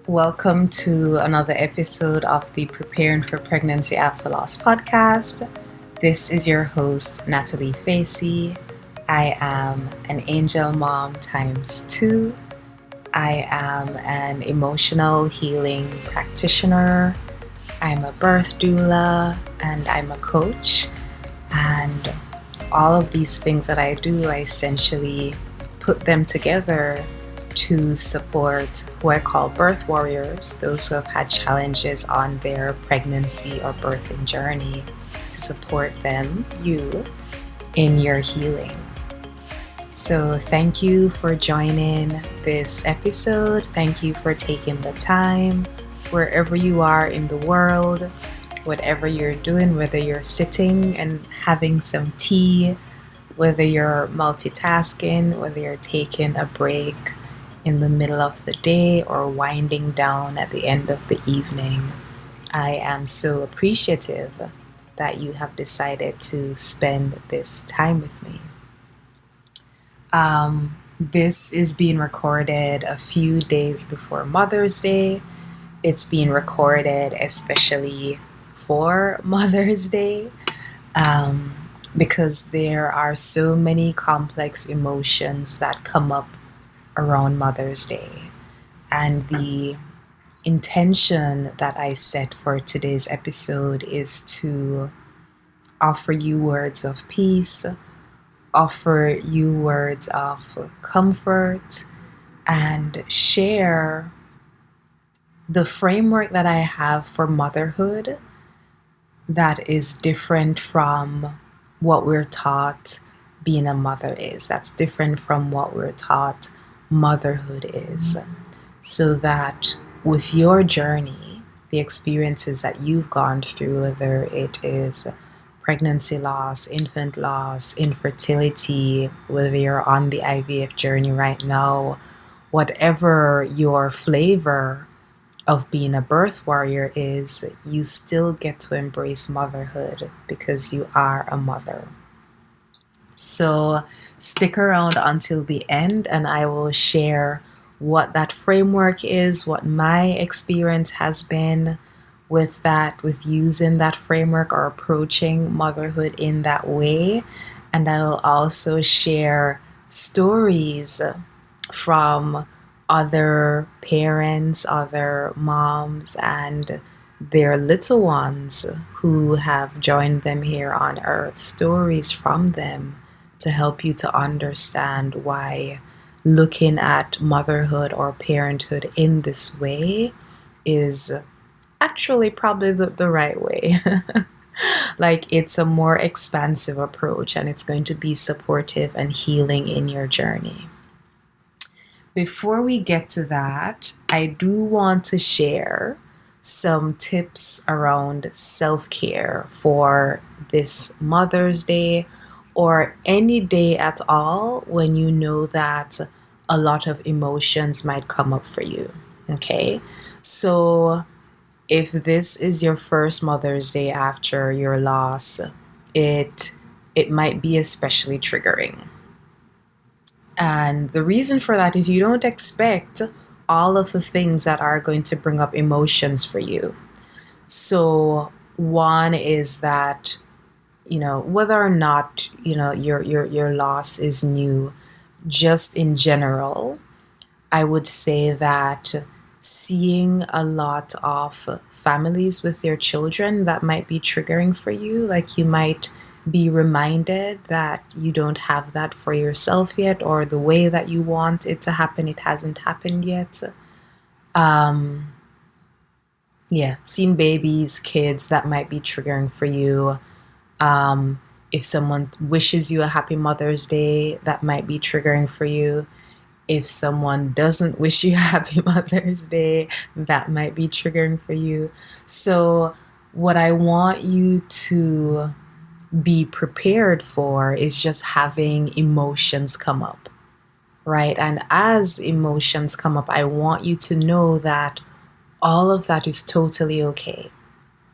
Welcome to another episode of the Preparing for Pregnancy After Loss podcast. This is your host, Natalie Facey. I am an angel mom times two. I am an emotional healing practitioner. I'm a birth doula and I'm a coach. And all of these things that I do, I essentially put them together to support who I call birth warriors, those who have had challenges on their pregnancy or birthing journey, to support them, you, in your healing. So thank you for joining this episode. Thank you for taking the time, wherever you are in the world, whatever you're doing, whether you're sitting and having some tea, whether you're multitasking, whether you're taking a break in the middle of the day or winding down at the end of the evening. I am so appreciative that you have decided to spend this time with me. This is being recorded a few days before Mother's Day. It's being recorded especially for Mother's Day because there are so many complex emotions that come up around Mother's Day. And the intention that I set for today's episode is to offer you words of peace, offer you words of comfort, and share the framework that I have for motherhood that is different from what we're taught being a mother is. That's different from what we're taught motherhood is. So that with your journey, the experiences that you've gone through, whether it is pregnancy loss, infant loss, infertility, whether you're on the IVF journey right now, whatever your flavor of being a birth warrior is, you still get to embrace motherhood because you are a mother. So stick around until the end and I will share what that framework is, what my experience has been with that, with using that framework or approaching motherhood in that way. And I will also share stories from other parents, other moms, and their little ones who have joined them here on earth, stories from them to help you to understand why looking at motherhood or parenthood in this way is actually probably the right way. Like, it's a more expansive approach and it's going to be supportive and healing in your journey. Before we get to that, I do want to share some tips around self-care for this Mother's Day or any day at all when you know that a lot of emotions might come up for you. Okay? So if this is your first Mother's Day after your loss, it might be especially triggering. And the reason for that is you don't expect all of the things that are going to bring up emotions for you. So one is that, whether or not, your loss is new, just in general, I would say that seeing a lot of families with their children, that might be triggering for you. Like, you might be reminded that you don't have that for yourself yet, or the way that you want it to happen, it hasn't happened yet. Seeing babies, kids, that might be triggering for you. If someone wishes you a happy Mother's Day, that might be triggering for you. If someone doesn't wish you a happy Mother's Day, that might be triggering for you. So what I want you to be prepared for is just having emotions come up, right? And as emotions come up, I want you to know that all of that is totally okay.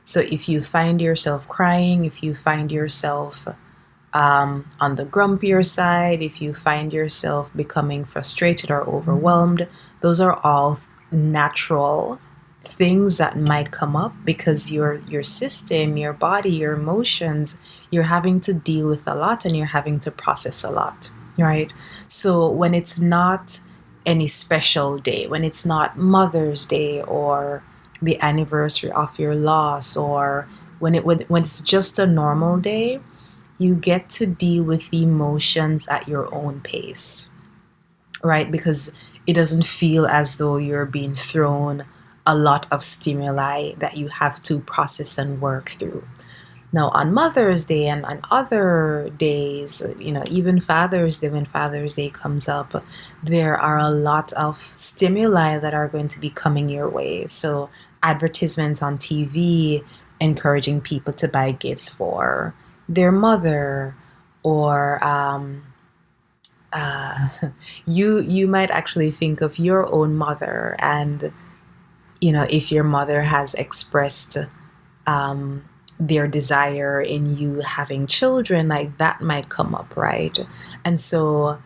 So if you find yourself crying, if you find yourself on the grumpier side, if you find yourself becoming frustrated or overwhelmed, those are all natural things that might come up because your system, your body, your emotions, you're having to deal with a lot and you're having to process a lot, right? So when it's not any special day, when it's not Mother's Day or the anniversary of your loss, or when it's just a normal day, you get to deal with the emotions at your own pace, right? Because it doesn't feel as though you're being thrown a lot of stimuli that you have to process and work through. Now, on Mother's Day and on other days, even Father's Day, when Father's Day comes up, there are a lot of stimuli that are going to be coming your way. So, advertisements on TV encouraging people to buy gifts for their mother, or uh, you might actually think of your own mother, and if your mother has expressed um, their desire in you having children, like that might come up, right? And so,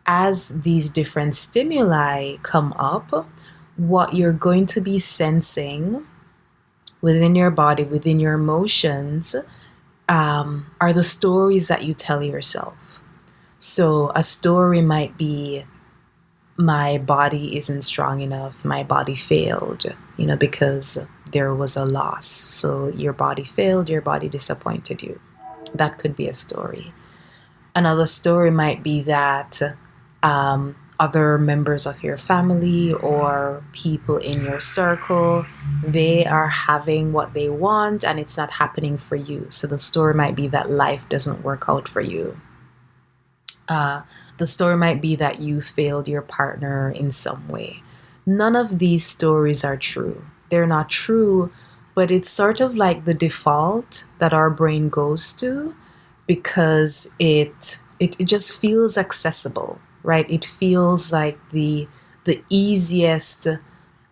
as these different stimuli come up, what you're going to be sensing within your body, within your emotions, are the stories that you tell yourself. So, a story might be, my body isn't strong enough, my body failed, because there was a loss. So your body failed, your body disappointed you. That could be a story. Another story might be that other members of your family or people in your circle, they are having what they want and it's not happening for you. So the story might be that life doesn't work out for you. The story might be that you failed your partner in some way. None of these stories are true. They're not true, but it's sort of like the default that our brain goes to because it just feels accessible, right? It feels like the easiest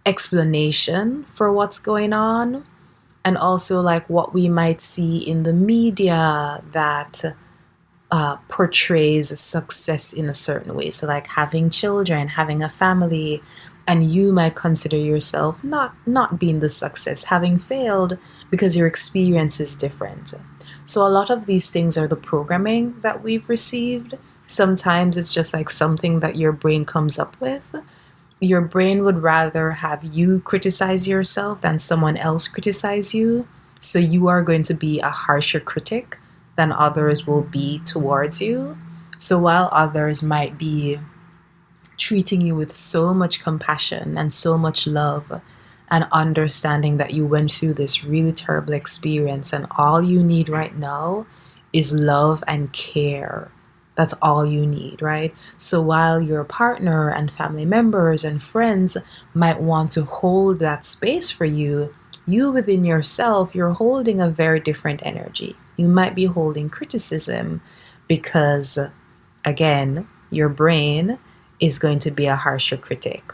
explanation for what's going on, and also like what we might see in the media that portrays success in a certain way. So, like having children, having a family, and you might consider yourself not being the success, having failed because your experience is different. So, a lot of these things are the programming that we've received. Sometimes it's just like something that your brain comes up with. Your brain would rather have you criticize yourself than someone else criticize you. So, you are going to be a harsher critic than others will be towards you. So while others might be treating you with so much compassion and so much love and understanding that you went through this really terrible experience and all you need right now is love and care. That's all you need, right? So while your partner and family members and friends might want to hold that space for you, you within yourself, you're holding a very different energy. You might be holding criticism because, again, your brain is going to be a harsher critic,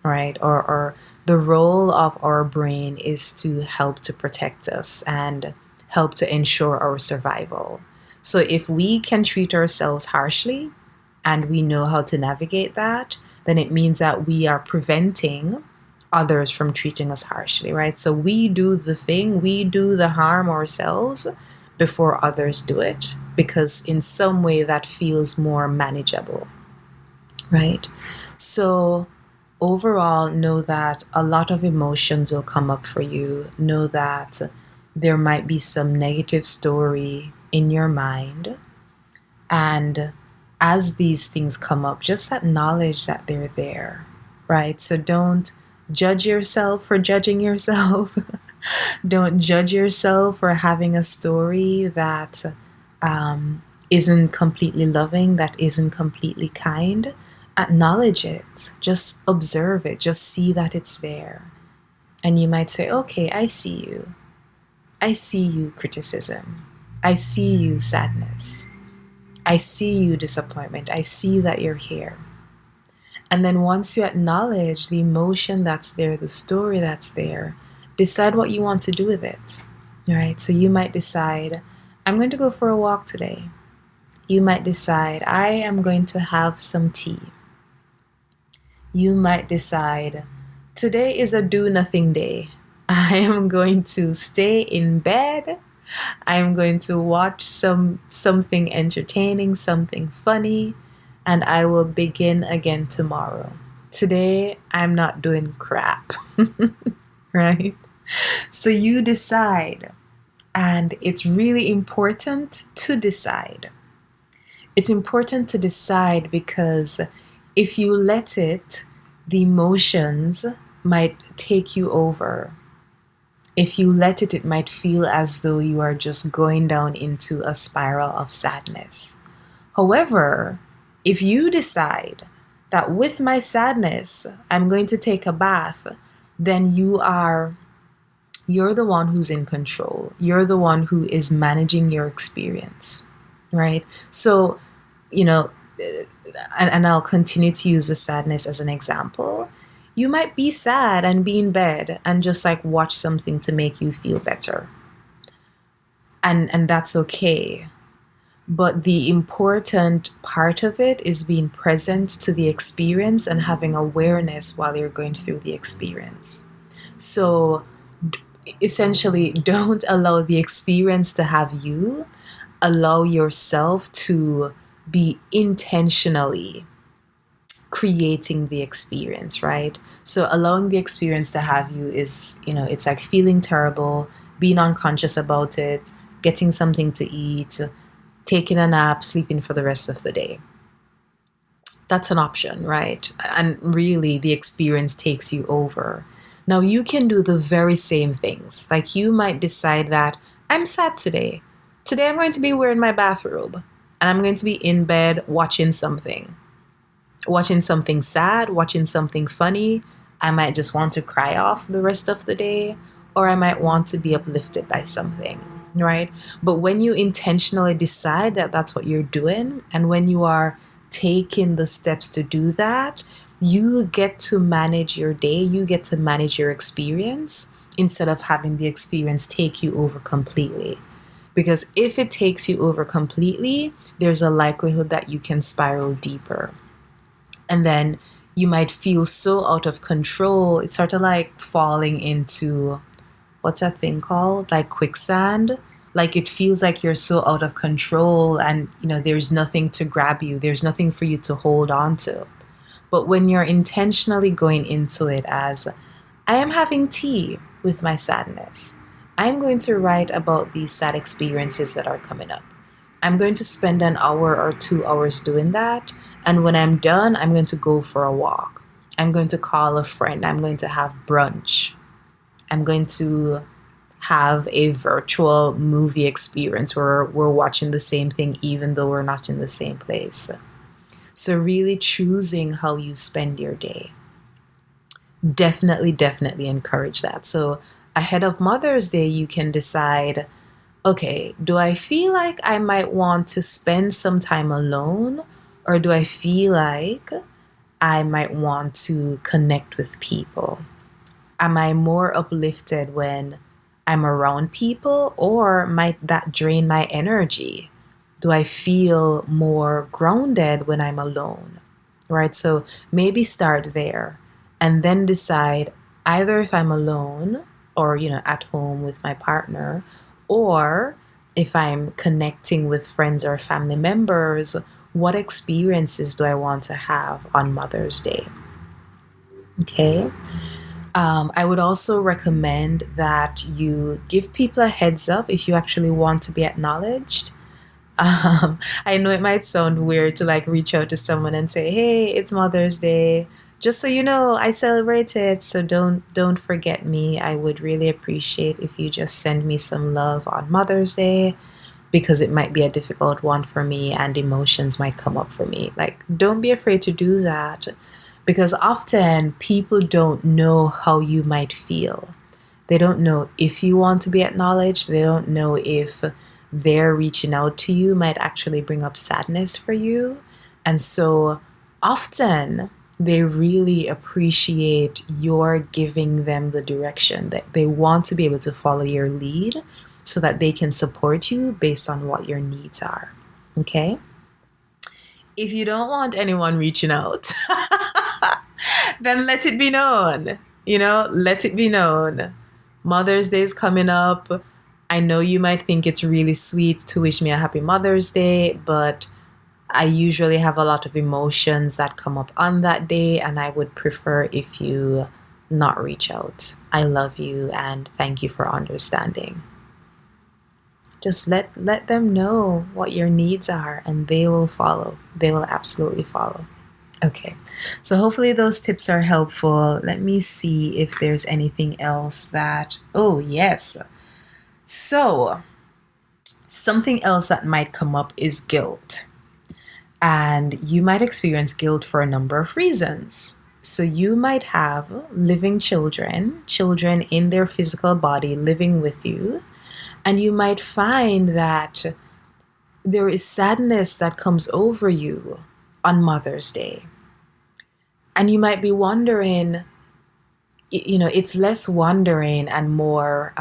right? Or the role of our brain is to help to protect us and help to ensure our survival. So if we can treat ourselves harshly and we know how to navigate that, then it means that we are preventing others from treating us harshly, right? So we do the thing, we do the harm ourselves before others do it because in some way that feels more manageable, right? So overall, know that a lot of emotions will come up for you. Know that there might be some negative story in your mind. And as these things come up, just acknowledge that they're there, right? So don't judge yourself for judging yourself. Don't judge yourself for having a story that isn't completely loving, that isn't completely kind. Acknowledge it. Just observe it. Just see that it's there. And you might say, okay, I see you. I see you, criticism. I see you, sadness. I see you, disappointment. I see that you're here. And then once you acknowledge the emotion that's there, the story that's there, decide what you want to do with it. Right? So you might decide, I'm going to go for a walk today. You might decide, I am going to have some tea. You might decide, Today is a do nothing day. I am going to stay in bed. I'm going to watch something entertaining, something funny, and I will begin again tomorrow. Today I'm not doing crap, right? So you decide, and it's really important to decide. It's important to decide because if you let it, the emotions might take you over. If you let it, it might feel as though you are just going down into a spiral of sadness. However, if you decide that with my sadness, I'm going to take a bath, then you're the one who's in control. You're the one who is managing your experience, right? So, you know, and I'll continue to use the sadness as an example. You might be sad and be in bed and just like watch something to make you feel better. And that's okay. But the important part of it is being present to the experience and having awareness while you're going through the experience. So essentially, don't allow the experience to have you. Allow yourself to be intentionally creating the experience, right? So allowing the experience to have you is, it's like feeling terrible, being unconscious about it, getting something to eat, taking a nap, sleeping for the rest of the day. That's an option, right? And really, the experience takes you over. Now, you can do the very same things. Like, you might decide that I'm sad today. Today, I'm going to be wearing my bathrobe and I'm going to be in bed watching something sad, watching something funny. I might just want to cry off the rest of the day, or I might want to be uplifted by something, right? But when you intentionally decide that that's what you're doing, and when you are taking the steps to do that, you get to manage your day, you get to manage your experience instead of having the experience take you over completely. Because if it takes you over completely, there's a likelihood that you can spiral deeper. And then you might feel so out of control. It's sort of like falling into, what's that thing called? Like quicksand. Like it feels like you're so out of control and, there's nothing to grab you. There's nothing for you to hold on to. But when you're intentionally going into it as, I am having tea with my sadness. I'm going to write about these sad experiences that are coming up. I'm going to spend an hour or 2 hours doing that. And when I'm done, I'm going to go for a walk. I'm going to call a friend. I'm going to have brunch. I'm going to have a virtual movie experience where we're watching the same thing even though we're not in the same place. So really choosing how you spend your day. Definitely encourage that. So ahead of Mother's Day, you can decide, okay, do I feel like I might want to spend some time alone? Or do I feel like I might want to connect with people? Am I more uplifted when I'm around people, or might that drain my energy? Do I feel more grounded when I'm alone? Right? So maybe start there and then decide either if I'm alone or, at home with my partner, or if I'm connecting with friends or family members, what experiences do I want to have on Mother's Day? Okay. I would also recommend that you give people a heads up if you actually want to be acknowledged. I know it might sound weird to like reach out to someone and say, "Hey, it's Mother's Day. Just so you know, I celebrate it, so don't forget me. I would really appreciate if you just send me some love on Mother's Day because it might be a difficult one for me and emotions might come up for me." Like, don't be afraid to do that because often people don't know how you might feel. They don't know if you want to be acknowledged. They don't know if their reaching out to you might actually bring up sadness for you. And so often they really appreciate your giving them the direction that they want to be able to follow your lead so that they can support you based on what your needs are. Okay? If you don't want anyone reaching out, then let it be known. Let it be known. Mother's Day is coming up. I know you might think it's really sweet to wish me a happy Mother's Day, but I usually have a lot of emotions that come up on that day, and I would prefer if you not reach out. I love you and thank you for understanding. Just let them know what your needs are, and they will follow. They will absolutely follow. Okay, so hopefully those tips are helpful. Let me see if there's anything else that. Oh, yes. So, something else that might come up is guilt. And you might experience guilt for a number of reasons. So, you might have living children, children in their physical body living with you, and you might find that there is sadness that comes over you on Mother's Day. And you might be wondering, it's less wondering and more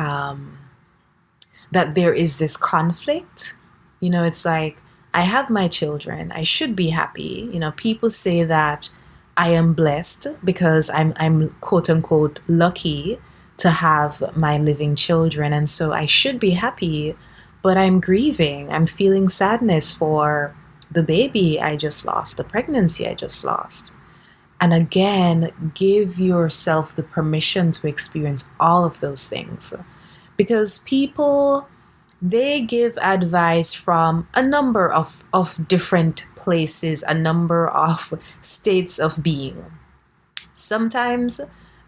that there is this conflict. It's like, I have my children. I should be happy. People say that I am blessed because I'm quote unquote lucky to have my living children. And so I should be happy, but I'm grieving. I'm feeling sadness for the baby I just lost, the pregnancy I just lost. And again, give yourself the permission to experience all of those things. Because people, they give advice from a number of different places, a number of states of being. Sometimes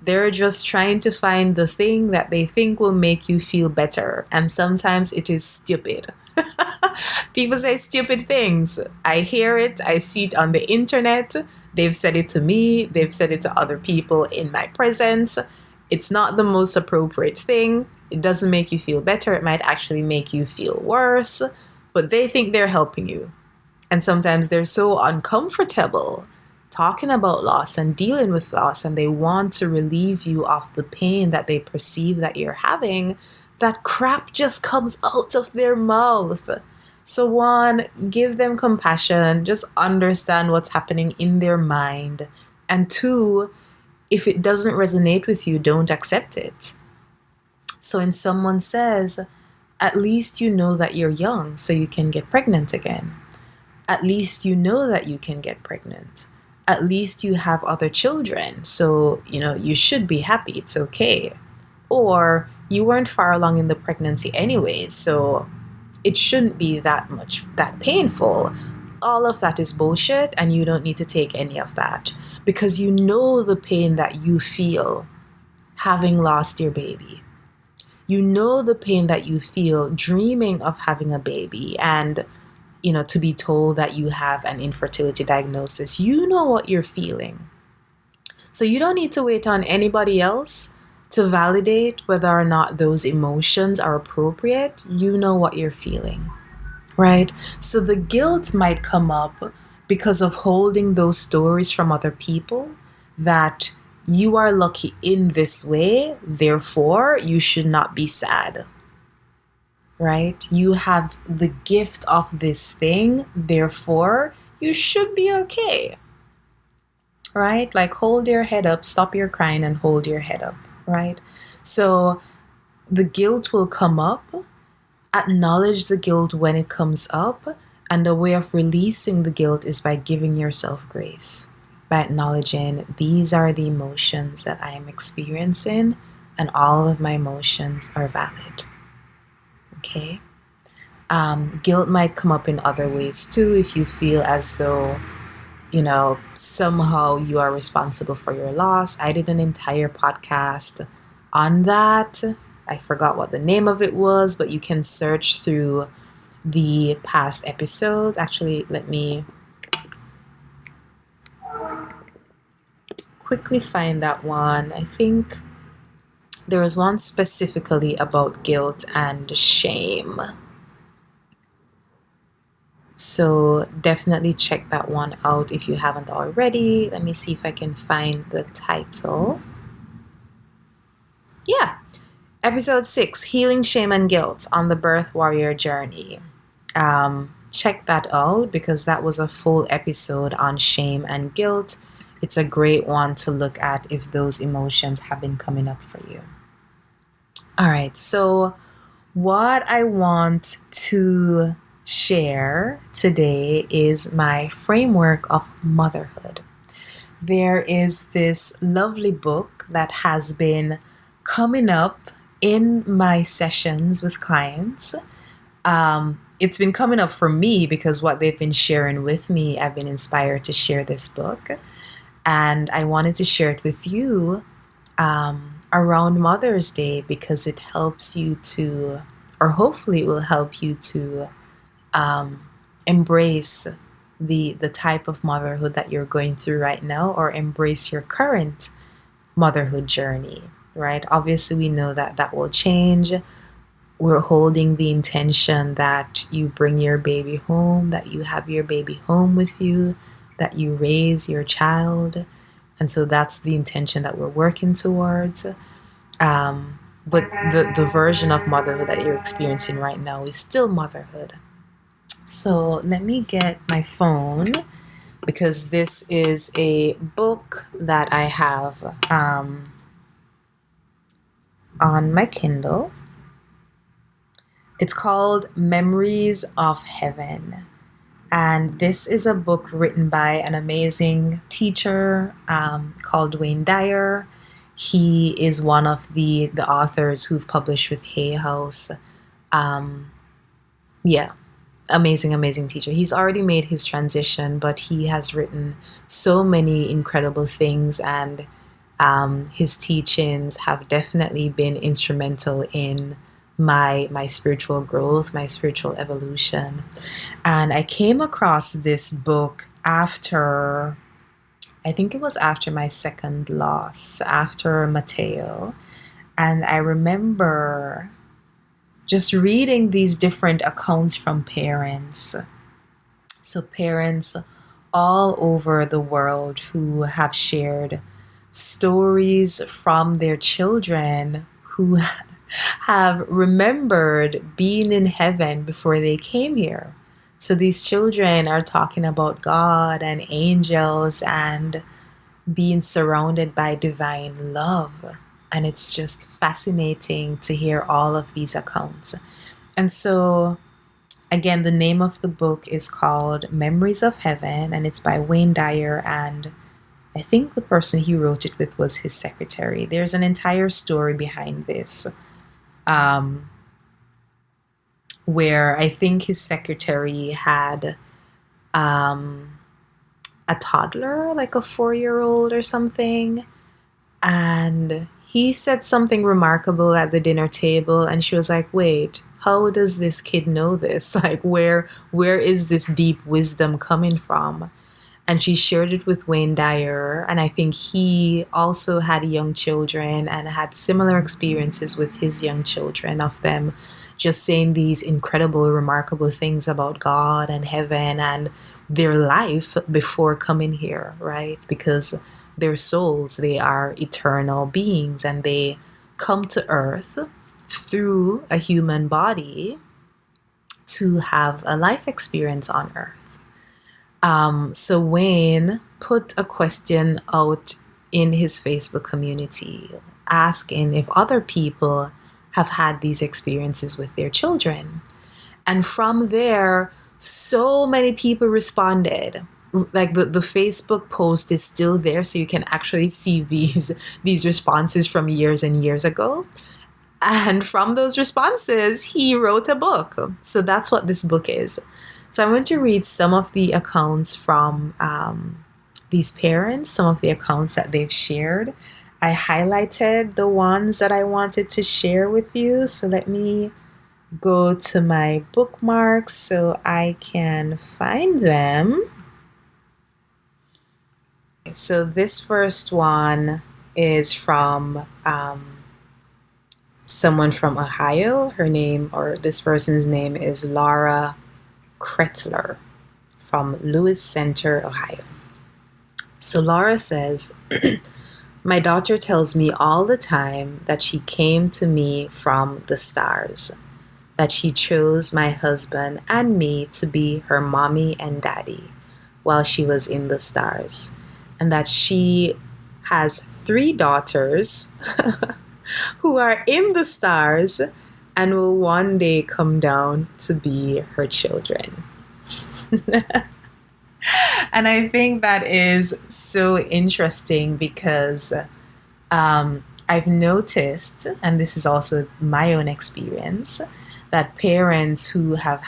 they're just trying to find the thing that they think will make you feel better. And sometimes it is stupid. People say stupid things. I hear it. I see it on the internet. They've said it to me. They've said it to other people in my presence. It's not the most appropriate thing. It doesn't make you feel better. It might actually make you feel worse. But they think they're helping you. And sometimes they're so uncomfortable talking about loss and dealing with loss, and they want to relieve you of the pain that they perceive that you're having, that crap just comes out of their mouth. So one, give them compassion, just understand what's happening in their mind. And two, if it doesn't resonate with you, don't accept it. So when someone says, at least you know that you're young, so you can get pregnant again. At least you know that you can get pregnant. At least you have other children, so, you should be happy, it's okay. Or you weren't far along in the pregnancy anyways, so it shouldn't be that painful. All of that is bullshit, and you don't need to take any of that. Because you know the pain that you feel having lost your baby. You know the pain that you feel dreaming of having a baby and, to be told that you have an infertility diagnosis. You know what you're feeling. So you don't need to wait on anybody else to validate whether or not those emotions are appropriate. You know what you're feeling, right? So the guilt might come up because of holding those stories from other people that you are lucky in this way, therefore you should not be sad, right? You have the gift of this thing, therefore you should be okay, right? Like, hold your head up, stop your crying and hold your head up, right? So the guilt will come up. Acknowledge the guilt when it comes up, and the way of releasing the guilt is by giving yourself grace, by acknowledging these are the emotions that I am experiencing and all of my emotions are valid. Okay? Guilt might come up in other ways too if you feel as though, somehow you are responsible for your loss. I did an entire podcast on that. I forgot what the name of it was, but you can search through the past episodes. Actually, let me quickly find that one. I think there was one specifically about guilt and shame. So definitely check that one out if you haven't already. Let me see if I can find the title. Yeah. Episode 6, Healing Shame and Guilt on the Birth Warrior Journey. Check that out because that was a full episode on shame and guilt. it's a great one to look at if those emotions have been coming up for you. All right, so what I want to share today is my framework of motherhood. There is this lovely book that has been coming up in my sessions with clients. It's been coming up for me because what they've been sharing with me, I've been inspired to share this book. And I wanted to share it with you around Mother's Day because it helps you to, or hopefully it will help you to embrace the type of motherhood that you're going through right now, or embrace your current motherhood journey, right? Obviously, we know that that will change. We're holding the intention that you bring your baby home, that you have your baby home with you, that you raise your child. And so that's the intention that we're working towards. But the version of motherhood that you're experiencing right now is still motherhood. So let me get my phone because this is a book that I have on my Kindle. It's called Memories of Heaven. And this is a book written by an amazing teacher called Wayne Dyer. He is one of the authors who've published with Hay House. Yeah, amazing teacher. He's already made his transition, but he has written so many incredible things, and his teachings have definitely been instrumental in my spiritual growth, my spiritual evolution. And I came across this book after, I think it was after my second loss, after Mateo. And I remember just reading these different accounts from parents. So parents all over the world who have shared stories from their children who have remembered being in heaven before they came here. So these children are talking about God and angels and being surrounded by divine love. And it's just fascinating to hear all of these accounts. And so, again, the name of the book is called Memories of Heaven, and it's by Wayne Dyer. And I think the person he wrote it with was his secretary. There's an entire story behind this, where I think his secretary had a toddler, like a 4-year-old or something. And he said something remarkable at the dinner table, and she was like, wait, how does this kid know this? Like, where is this deep wisdom coming from? And she shared it with Wayne Dyer, and I think he also had young children and had similar experiences with his young children, of them just saying these incredible, remarkable things about God and heaven and their life before coming here, right? Because their souls, they are eternal beings, and they come to earth through a human body to have a life experience on earth. So Wayne put a question out in his Facebook community asking if other people have had these experiences with their children. And from there, so many people responded. Like the Facebook post is still there, so you can actually see these responses from years and years ago. And from those responses, he wrote a book. So that's what this book is. So I'm going to read some of the accounts from these parents, some of the accounts that they've shared. I highlighted the ones that I wanted to share with you. So let me go to my bookmarks so I can find them. So this first one is from someone from Ohio. Her name, or this person's name, is Laura Kretler from Lewis Center, Ohio. So Laura says, my daughter tells me all the time that she came to me from the stars, that she chose my husband and me to be her mommy and daddy while she was in the stars, and that she has 3 daughters who are in the stars and will one day come down to be her children. And I think that is so interesting because I've noticed, and this is also my own experience, that parents who have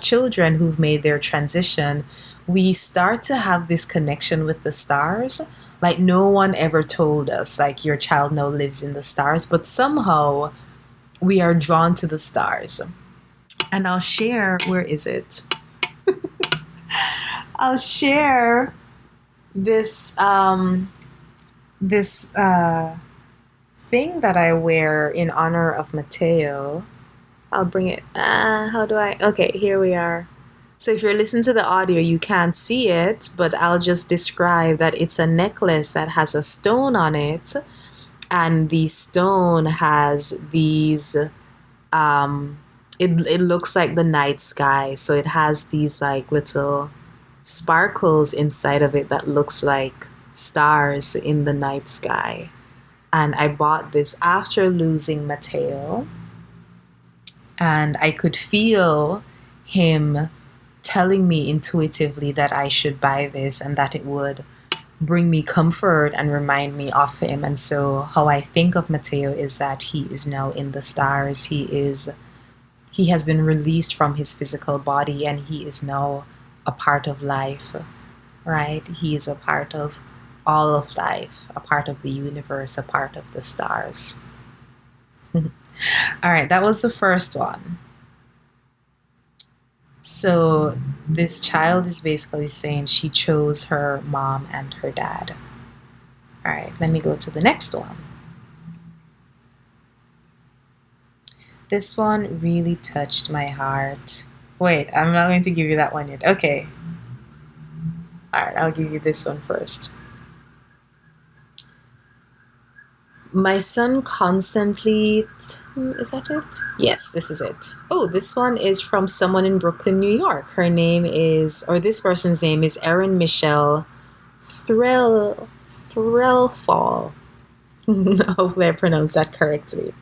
children who've made their transition, we start to have this connection with the stars. Like no one ever told us, like your child now lives in the stars, but somehow we are drawn to the stars. And I'll share, where is it? I'll share this this thing that I wear in honor of Mateo. I'll bring it. How do I? Okay, here we are. So if you're listening to the audio, you can't see it, but I'll just describe that it's a necklace that has a stone on it, and the stone has these. It looks like the night sky, so it has these like little sparkles inside of it that looks like stars in the night sky. And I bought this after losing Mateo, and I could feel him telling me intuitively that I should buy this and that it would bring me comfort and remind me of him. And so how I think of Mateo is that he is now in the stars. He has been released from his physical body, and he is now a part of life, right? He is a part of all of life, a part of the universe, a part of the stars. All right, that was the first one. So this child is basically saying she chose her mom and her dad. All right, let me go to the next one. This one really touched my heart. Wait, I'm not going to give you that one yet. Okay. All right, I'll give you this one first. My son constantly... Is that it? Yes, this is it. Oh, this one is from someone in Brooklyn, New York. Her name is, or this person's name is Erin Michelle Threlfall. Hopefully I pronounced that correctly.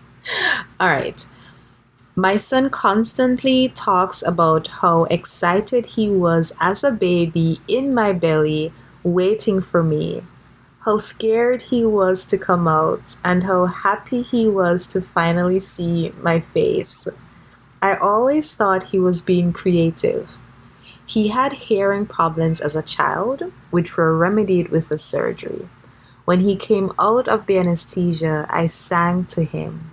All right. My son constantly talks about how excited he was as a baby in my belly, waiting for me, how scared he was to come out, and how happy he was to finally see my face. I always thought he was being creative. He had hearing problems as a child, which were remedied with a surgery. When he came out of the anesthesia, I sang to him.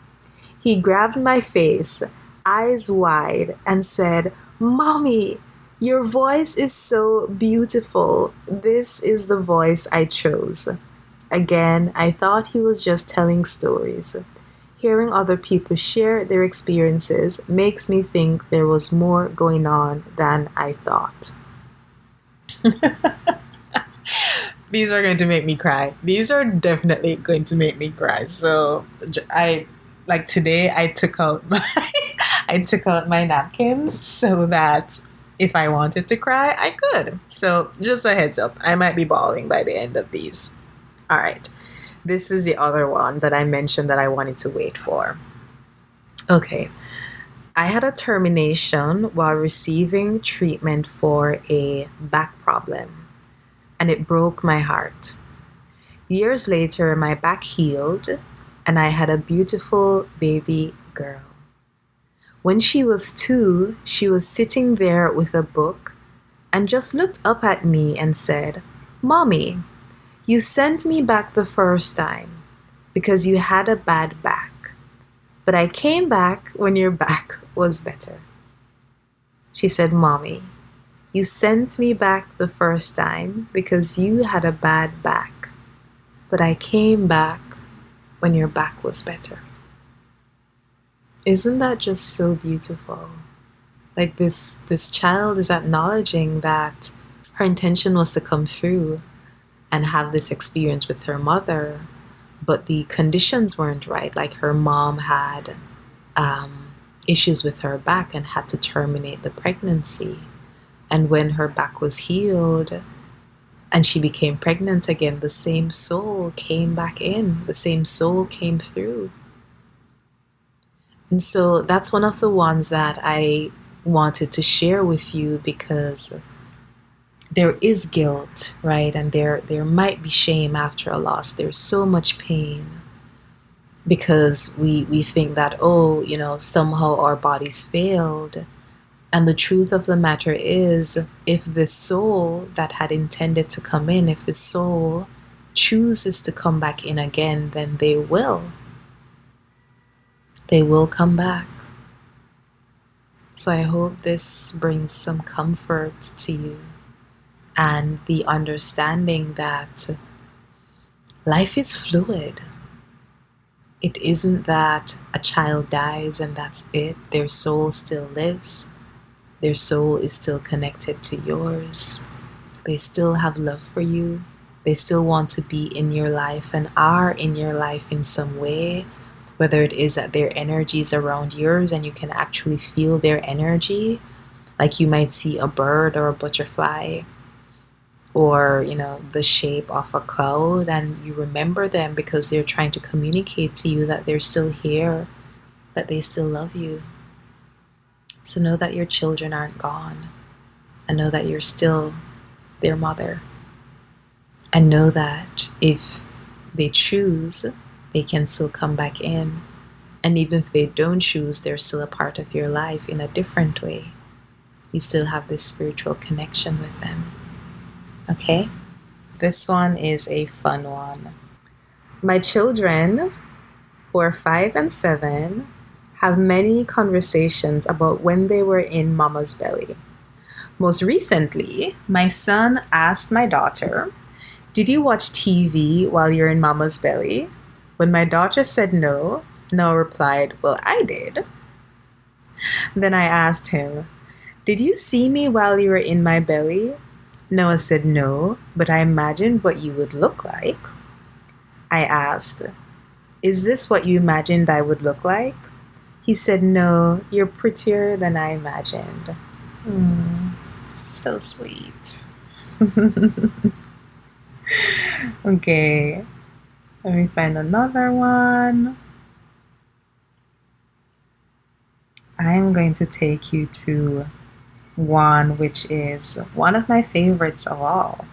He grabbed my face, eyes wide, and said, "Mommy, your voice is so beautiful. This is the voice I chose." Again, I thought he was just telling stories. Hearing other people share their experiences makes me think there was more going on than I thought. These are going to make me cry. These are definitely going to make me cry. So today I took out my napkins so that if I wanted to cry, I could. So just a heads up, I might be bawling by the end of these. All right. This is the other one that I mentioned that I wanted to wait for. Okay. I had a termination while receiving treatment for a back problem, and it broke my heart. Years later, my back healed, and I had a beautiful baby girl. When she was 2, she was sitting there with a book and just looked up at me and said, "Mommy, you sent me back the first time because you had a bad back, but I came back when your back was better." She said, "Mommy, you sent me back the first time because you had a bad back, but I came back when your back was better." Isn't that just so beautiful? Like this child is acknowledging that her intention was to come through and have this experience with her mother, but the conditions weren't right. Like her mom had issues with her back and had to terminate the pregnancy. And when her back was healed, and she became pregnant again, the same soul came back in, the same soul came through. And so that's one of the ones that I wanted to share with you, because there is guilt, right? And there might be shame after a loss. There's so much pain because we think that, oh, somehow our bodies failed. And the truth of the matter is, if this soul that had intended to come in, if this soul chooses to come back in again, then they will. They will come back. So I hope this brings some comfort to you and the understanding that life is fluid. It isn't that a child dies and that's it. Their soul still lives. Their soul is still connected to yours. They still have love for you. They still want to be in your life and are in your life in some way, whether it is that their energy is around yours and you can actually feel their energy, like you might see a bird or a butterfly or, the shape of a cloud, and you remember them because they're trying to communicate to you that they're still here, that they still love you. So know that your children aren't gone, and know that you're still their mother. And know that if they choose, they can still come back in. And even if they don't choose, they're still a part of your life in a different way. You still have this spiritual connection with them. Okay? This one is a fun one. My children, who are 5 and 7, have many conversations about when they were in mama's belly. Most recently, my son asked my daughter, "Did you watch TV while you're in mama's belly?" When my daughter said no, Noah replied, "Well, I did." Then I asked him, "Did you see me while you were in my belly?" Noah said no, but I imagined what you would look like. I asked, "Is this what you imagined I would look like?" He said, "No, you're prettier than I imagined." So sweet. Okay, let me find another one. I'm going to take you to one which is one of my favorites of all.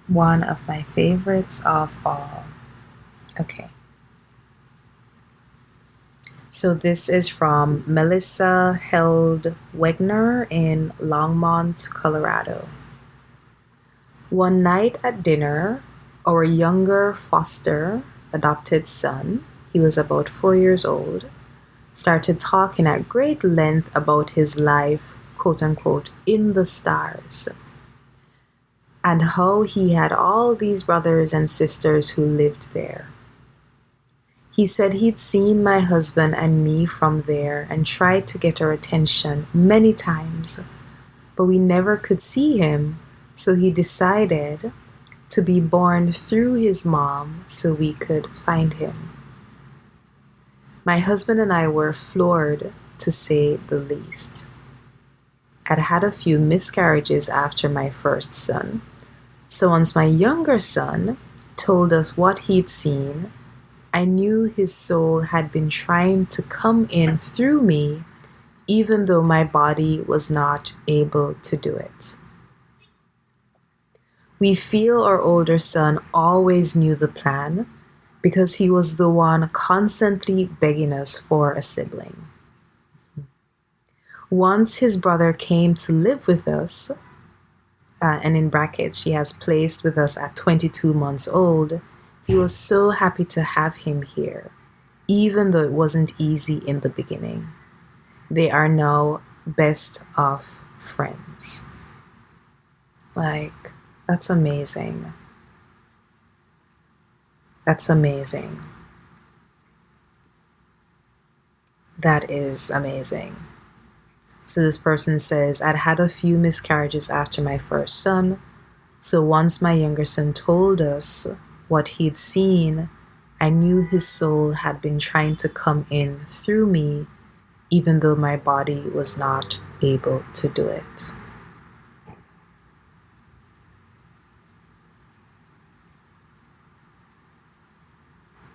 One of my favorites of all. Okay. So this is from Melissa Held Wegner in Longmont, Colorado. One night at dinner, our younger foster adopted son, he was about 4 years old, started talking at great length about his life, quote unquote, in the stars, and how he had all these brothers and sisters who lived there. He said he'd seen my husband and me from there and tried to get our attention many times, but we never could see him, so he decided to be born through his mom so we could find him. My husband and I were floored, to say the least. I'd had a few miscarriages after my first son, so once my younger son told us what he'd seen, I knew his soul had been trying to come in through me, even though my body was not able to do it. We feel our older son always knew the plan because he was the one constantly begging us for a sibling. Once his brother came to live with us, and in brackets, she has placed with us at 22 months old, he was so happy to have him here, even though it wasn't easy in the beginning. They are now best of friends. Like, that's amazing. That's amazing. That is amazing. So this person says, I'd had a few miscarriages after my first son, so once my younger son told us what he'd seen, I knew his soul had been trying to come in through me, even though my body was not able to do it.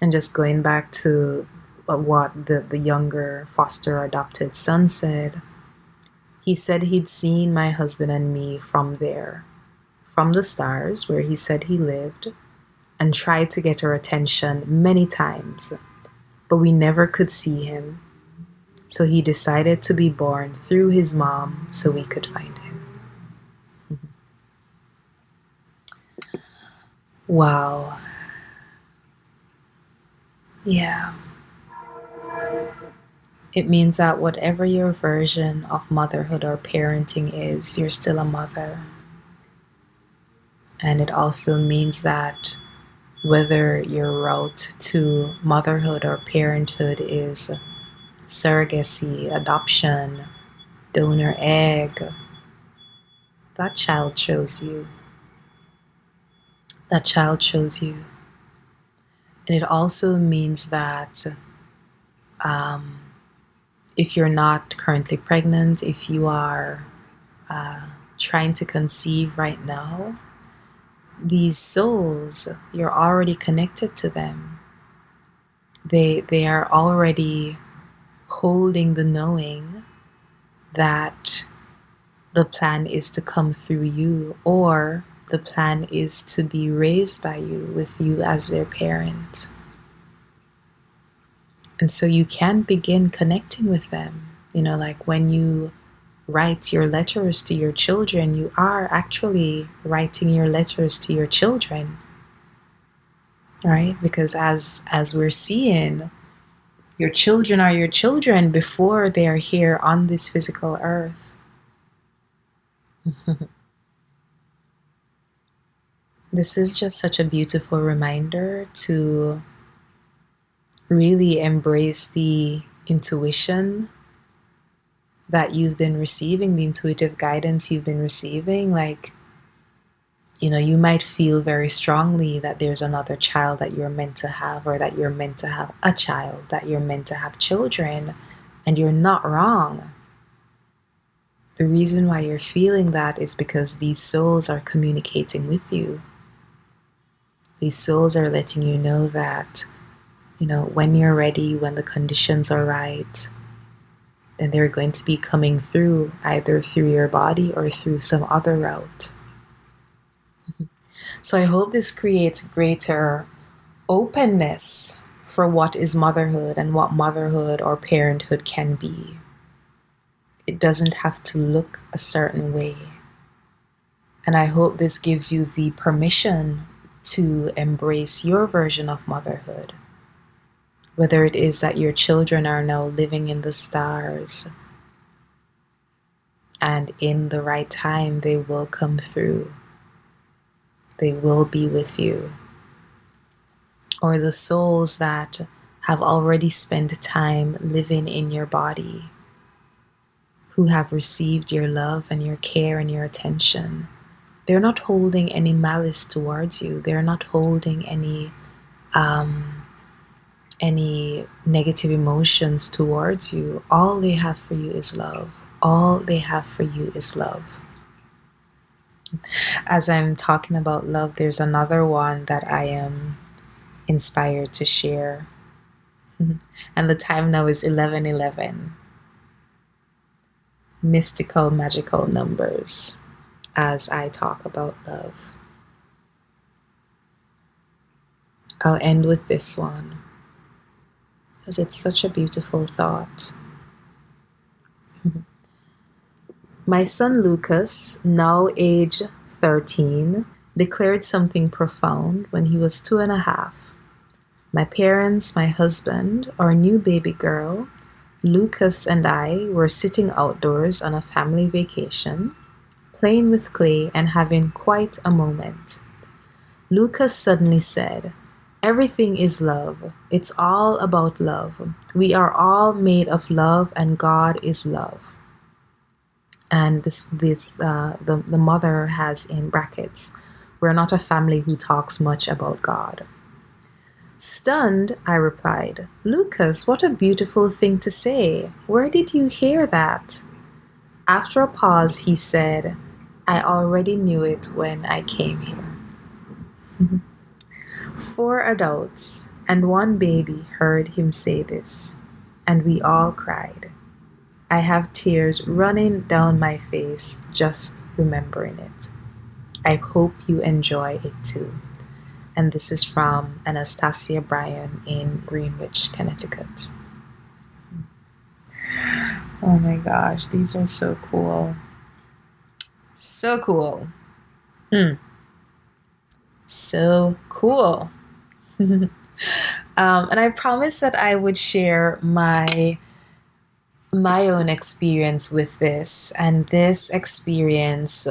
And just going back to what the younger foster adopted son said, he said he'd seen my husband and me from there, from the stars where he said he lived, and tried to get our attention many times, but we never could see him. So he decided to be born through his mom so we could find him. Wow. Yeah. It means that whatever your version of motherhood or parenting is, you're still a mother. And it also means that whether your route to motherhood or parenthood is surrogacy, adoption, donor egg, that child chose you. That child chose you. And it also means that if you're not currently pregnant, if you are trying to conceive right now, these souls, you're already connected to them. They are already holding the knowing that the plan is to come through you, or the plan is to be raised by you with you as their parent. And so you can begin connecting with them. You know, like when you write your letters to your children, you are actually writing your letters to your children, right? Because as we're seeing, your children are your children before they are here on this physical earth. This is just such a beautiful reminder to really embrace the intuition that you've been receiving, the intuitive guidance you've been receiving. Like, you know, you might feel very strongly that there's another child that you're meant to have, or that you're meant to have a child, that you're meant to have children, and you're not wrong. The reason why you're feeling that is because these souls are communicating with you. These souls are letting you know that, you know, when you're ready, when the conditions are right, then they're going to be coming through, either through your body or through some other route. So I hope this creates greater openness for what is motherhood and what motherhood or parenthood can be. It doesn't have to look a certain way. And I hope this gives you the permission to embrace your version of motherhood. Whether it is that your children are now living in the stars, and in the right time they will come through. They will be with you. Or the souls that have already spent time living in your body, who have received your love and your care and your attention. They're not holding any malice towards you. They're not holding any negative emotions towards you. All they have for you is love. All they have for you is love. As I'm talking about love, there's another one that I am inspired to share. And the time now is 11:11. Mystical, magical numbers as I talk about love. I'll end with this one because it's such a beautiful thought. My son Lucas, now age 13, declared something profound when he was 2.5. My parents, my husband, our new baby girl, Lucas, and I were sitting outdoors on a family vacation, playing with clay and having quite a moment. Lucas suddenly said, "Everything is love. It's all about love. We are all made of love, and God is love." And the mother has in brackets, "We're not a family who talks much about God." Stunned, I replied, "Lucas, what a beautiful thing to say. Where did you hear that?" After a pause, he said, "I already knew it when I came here." 4 adults And one baby heard him say this, and we all cried. I have tears running down my face just remembering it. I hope you enjoy it too. And this is from Anastasia Bryan in Greenwich, Connecticut. Oh my gosh, these are so cool. So cool. So cool. And I promised that I would share my own experience with this, and this experience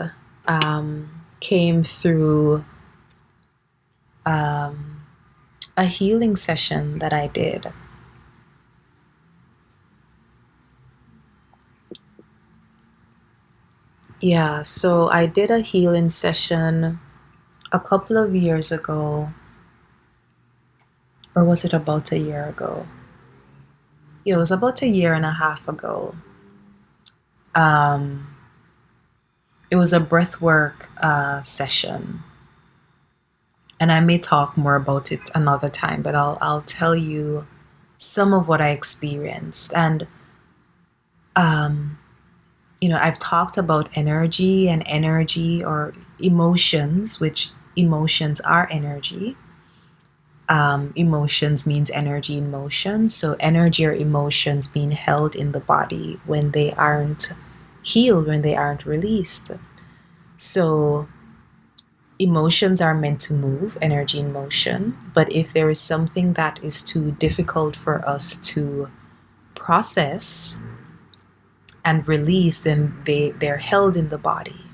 came through a healing session that I did. Yeah, so I did a healing session a couple of years ago, or was it about a year ago? Yeah, it was about a year and a half ago. It was a breathwork session, and I may talk more about it another time, but I'll tell you some of what I experienced. And I've talked about energy and energy or emotions, which emotions are energy. Emotions means energy in motion. So energy or emotions being held in the body when they aren't healed, when they aren't released. So emotions are meant to move, energy in motion. But if there is something that is too difficult for us to process and release, then they're held in the body.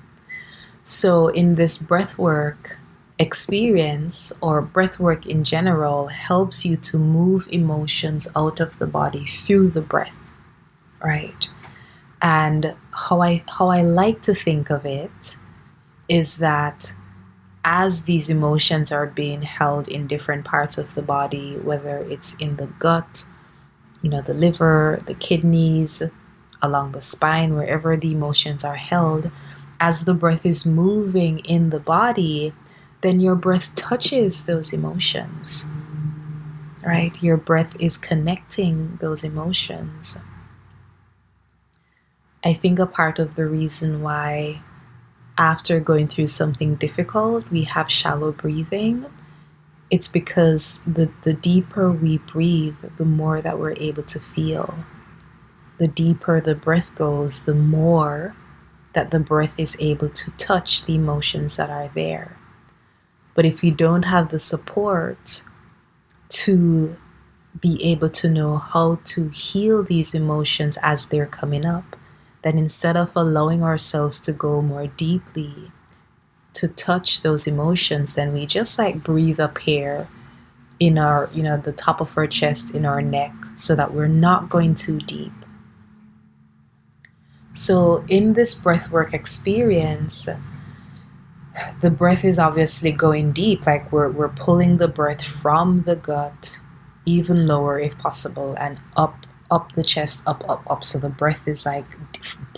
So in this breathwork experience, or breathwork in general, helps you to move emotions out of the body through the breath, right? And how I like to think of it is that as these emotions are being held in different parts of the body, whether it's in the gut, the liver, the kidneys, along the spine, wherever the emotions are held, as the breath is moving in the body, then your breath touches those emotions, right? Your breath is connecting those emotions. I think a part of the reason why after going through something difficult, we have shallow breathing, it's because the deeper we breathe, the more that we're able to feel. The deeper the breath goes, the more that the breath is able to touch the emotions that are there. But if you don't have the support to be able to know how to heal these emotions as they're coming up, then instead of allowing ourselves to go more deeply to touch those emotions, then we just like breathe up here in our, the top of our chest, in our neck, so that we're not going too deep. So in this breathwork experience, the breath is obviously going deep, like we're pulling the breath from the gut, even lower if possible, and up the chest, up. So the breath is like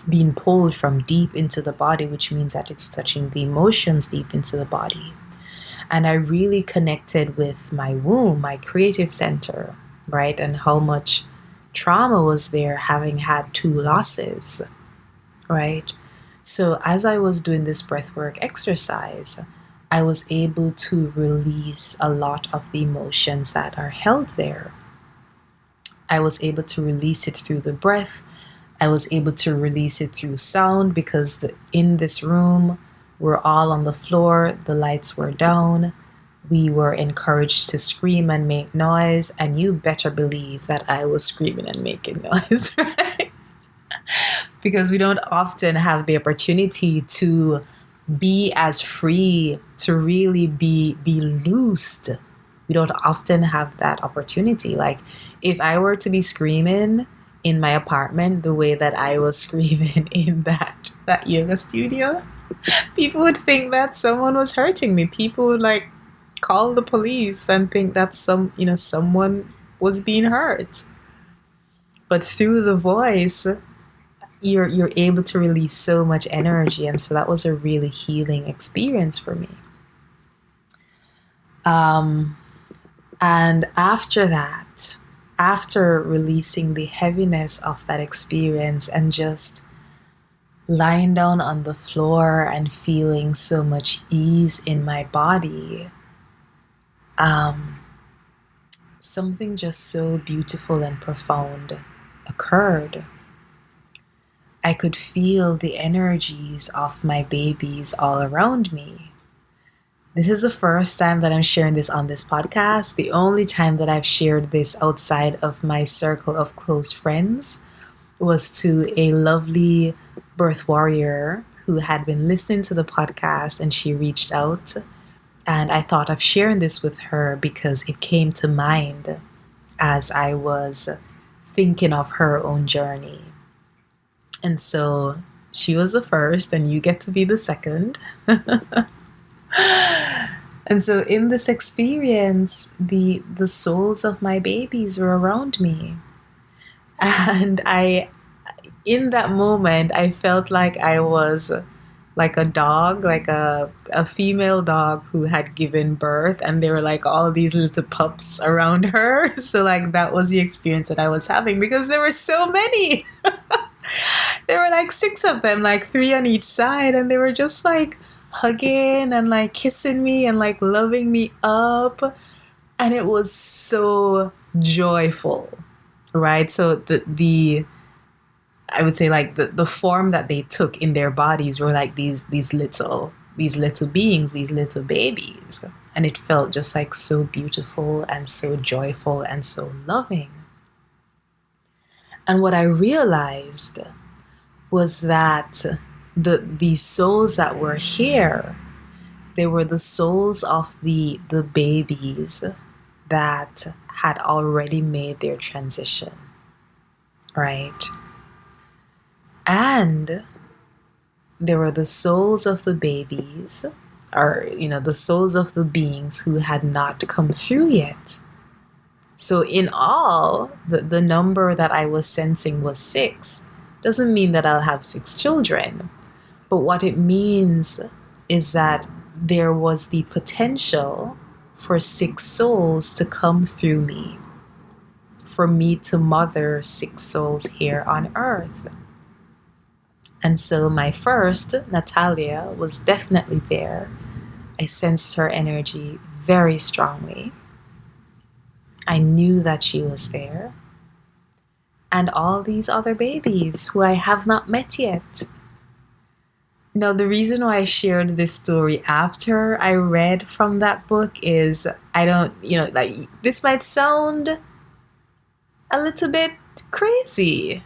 being pulled from deep into the body, which means that it's touching the emotions deep into the body. And I really connected with my womb, my creative center, right? And how much trauma was there, having had 2 losses, right? So as I was doing this breathwork exercise, I was able to release a lot of the emotions that are held there. I was able to release it through the breath. I was able to release it through sound, because in this room, we're all on the floor, the lights were down, we were encouraged to scream and make noise, and you better believe that I was screaming and making noise, right? Because we don't often have the opportunity to be as free, to really be loosed. We don't often have that opportunity. Like, if I were to be screaming in my apartment the way that I was screaming in that yoga studio, people would think that someone was hurting me. People would like call the police and think that someone was being hurt. But through the voice, you're able to release so much energy, and so that was a really healing experience for me. And after that, after releasing the heaviness of that experience and just lying down on the floor and feeling so much ease in my body, something just so beautiful and profound occurred. I could feel the energies of my babies all around me. This is the first time that I'm sharing this on this podcast. The only time that I've shared this outside of my circle of close friends was to a lovely birth warrior who had been listening to the podcast, and she reached out. And I thought of sharing this with her because it came to mind as I was thinking of her own journey. And so she was the first, and you get to be the second. And so in this experience, the souls of my babies were around me. And in that moment, I felt like I was like a dog, like a female dog who had given birth, and there were like all these little pups around her. So like that was the experience that I was having, because there were so many. There were like 6 of them, like 3 on each side, and they were just like hugging and like kissing me and like loving me up. And it was so joyful, right? So the I would say like the form that they took in their bodies were like these little beings, these little babies. And it felt just like so beautiful and so joyful and so loving. And what I realized was that the souls that were here, they were the souls of the babies that had already made their transition, right? And there were the souls of the babies, or the souls of the beings who had not come through yet. So in all, the number that I was sensing was 6. Doesn't mean that I'll have 6 children. But what it means is that there was the potential for 6 souls to come through me, for me to mother 6 souls here on earth. And so my first, Natalia, was definitely there. I sensed her energy very strongly. I knew that she was there. And all these other babies who I have not met yet. Now, the reason why I shared this story after I read from that book is this might sound a little bit crazy.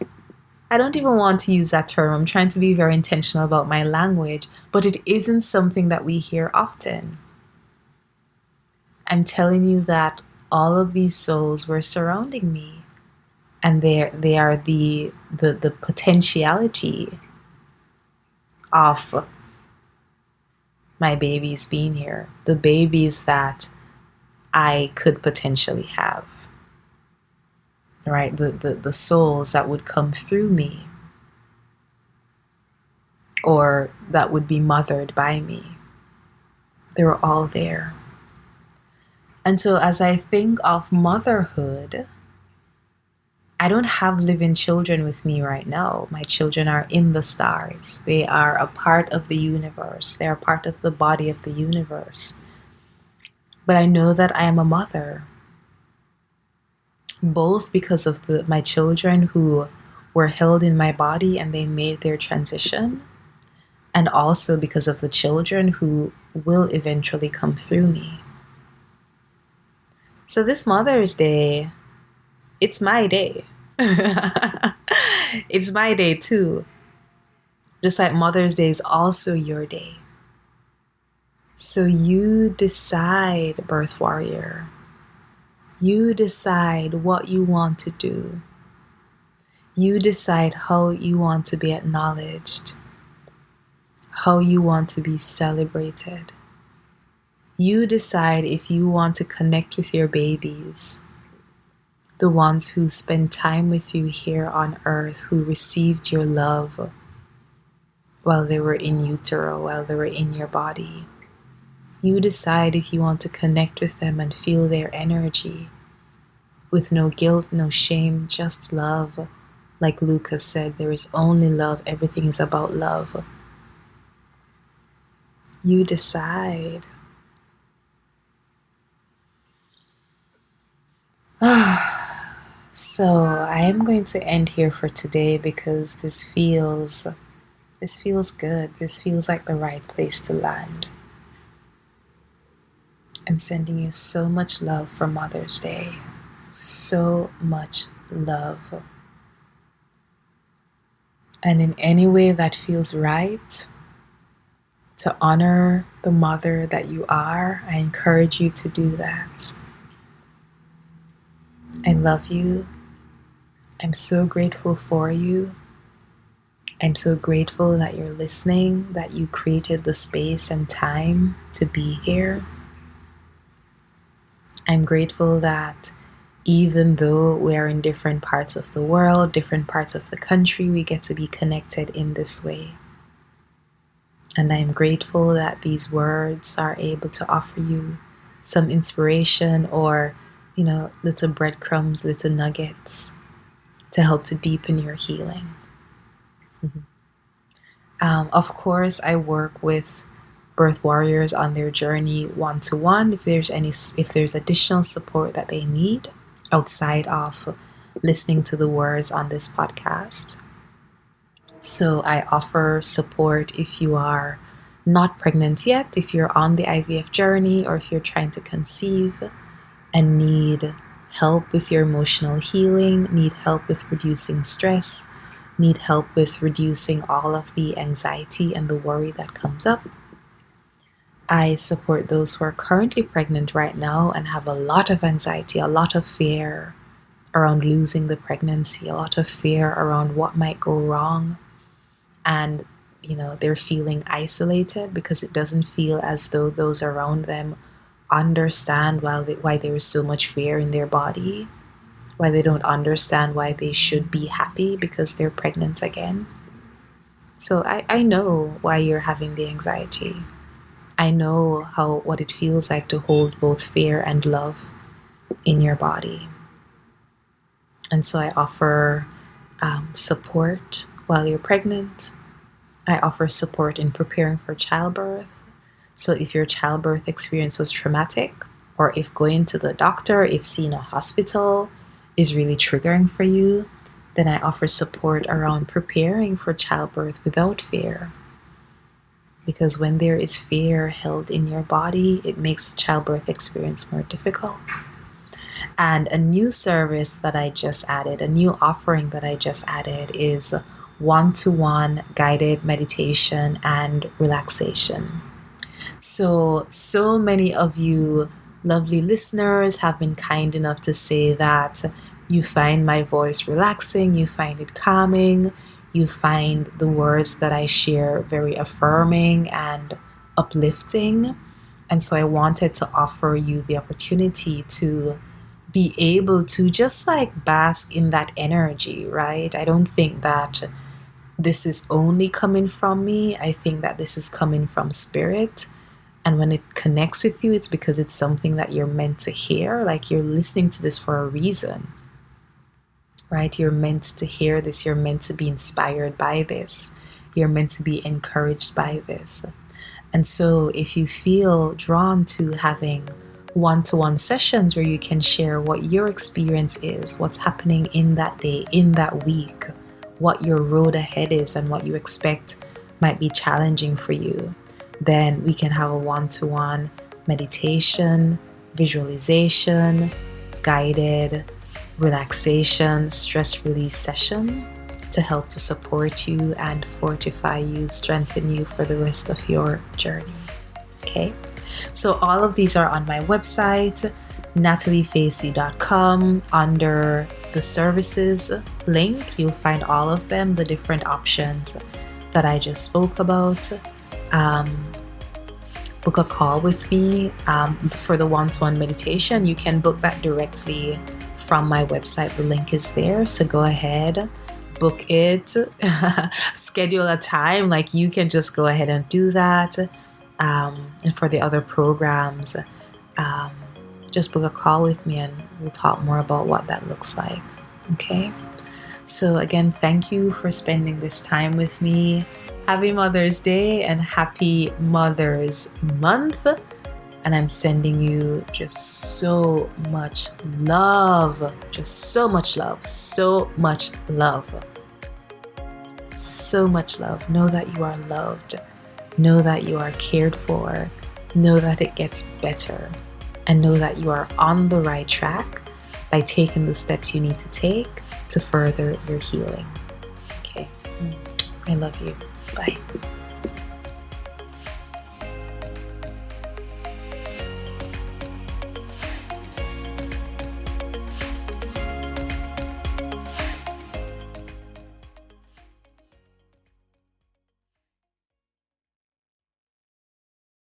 I don't even want to use that term. I'm trying to be very intentional about my language, but it isn't something that we hear often. I'm telling you that all of these souls were surrounding me, and they are the potentiality of my babies being here, the babies that I could potentially have, right? The souls that would come through me, or that would be mothered by me. They were all there. And so as I think of motherhood, I don't have living children with me right now. My children are in the stars. They are a part of the universe. They are part of the body of the universe. But I know that I am a mother, both because of my children who were held in my body and they made their transition, and also because of the children who will eventually come through me. So this Mother's Day, it's my day. It's my day too. Just like Mother's Day is also your day. So you decide, birth warrior. You decide what you want to do. You decide how you want to be acknowledged, how you want to be celebrated. You decide if you want to connect with your babies, the ones who spend time with you here on earth, who received your love while they were in utero, while they were in your body. You decide if you want to connect with them and feel their energy with no guilt, no shame, just love. Like Lucas said, there is only love. Everything is about love. You decide. So I am going to end here for today because this feels good. This feels like the right place to land. I'm sending you so much love for Mother's Day. So much love. And in any way that feels right to honor the mother that you are, I encourage you to do that. I love you. I'm so grateful for you. I'm so grateful that you're listening, that you created the space and time to be here. I'm grateful that even though we're in different parts of the world, different parts of the country, we get to be connected in this way. And I'm grateful that these words are able to offer you some inspiration or, little breadcrumbs, little nuggets to help to deepen your healing. Of course, I work with birth warriors on their journey one-to-one. If there's additional support that they need outside of listening to the words on this podcast. So I offer support if you are not pregnant yet, if you're on the IVF journey, or if you're trying to conceive and need help with your emotional healing, need help with reducing stress, need help with reducing all of the anxiety and the worry that comes up. I support those who are currently pregnant right now and have a lot of anxiety, a lot of fear around losing the pregnancy, a lot of fear around what might go wrong. And, they're feeling isolated because it doesn't feel as though those around them understand why there is so much fear in their body, why they don't understand why they should be happy because they're pregnant again. So I know why you're having the anxiety. I know what it feels like to hold both fear and love in your body. And so I offer support while you're pregnant. I offer support in preparing for childbirth. So if your childbirth experience was traumatic, or if going to the doctor, if seeing a hospital is really triggering for you, then I offer support around preparing for childbirth without fear. Because when there is fear held in your body, it makes the childbirth experience more difficult. And a new service that I just added, a new offering that I just added is one-to-one guided meditation and relaxation. So many of you lovely listeners have been kind enough to say that you find my voice relaxing, you find it calming, you find the words that I share very affirming and uplifting. And so I wanted to offer you the opportunity to be able to just bask in that energy, right? I don't think that this is only coming from me. I think that this is coming from spirit. And when it connects with you, it's because it's something that you're meant to hear. Like you're listening to this for a reason, right? You're meant to hear this. You're meant to be inspired by this. You're meant to be encouraged by this. And so if you feel drawn to having one-to-one sessions where you can share what your experience is, what's happening in that day, in that week, what your road ahead is, and what you expect might be challenging for you, then we can have a one-to-one meditation, visualization, guided relaxation, stress release session to help to support you and fortify you, strengthen you for the rest of your journey. Okay? So all of these are on my website, nataliefacey.com. Under the services link, you'll find all of them, the different options that I just spoke about. Book a call with me for the one-to-one meditation. You can book that directly from my website. The link is there. So go ahead, book it, schedule a time. You can just go ahead and do that. And for the other programs, um, just book a call with me and we'll talk more about what that looks like. Okay? So, again, thank you for spending this time with me. Happy Mother's Day and happy Mother's Month. And I'm sending you just so much love. Just so much love. So much love. So much love. Know that you are loved. Know that you are cared for. Know that it gets better. And know that you are on the right track by taking the steps you need to take to further your healing. Okay. I love you. Bye.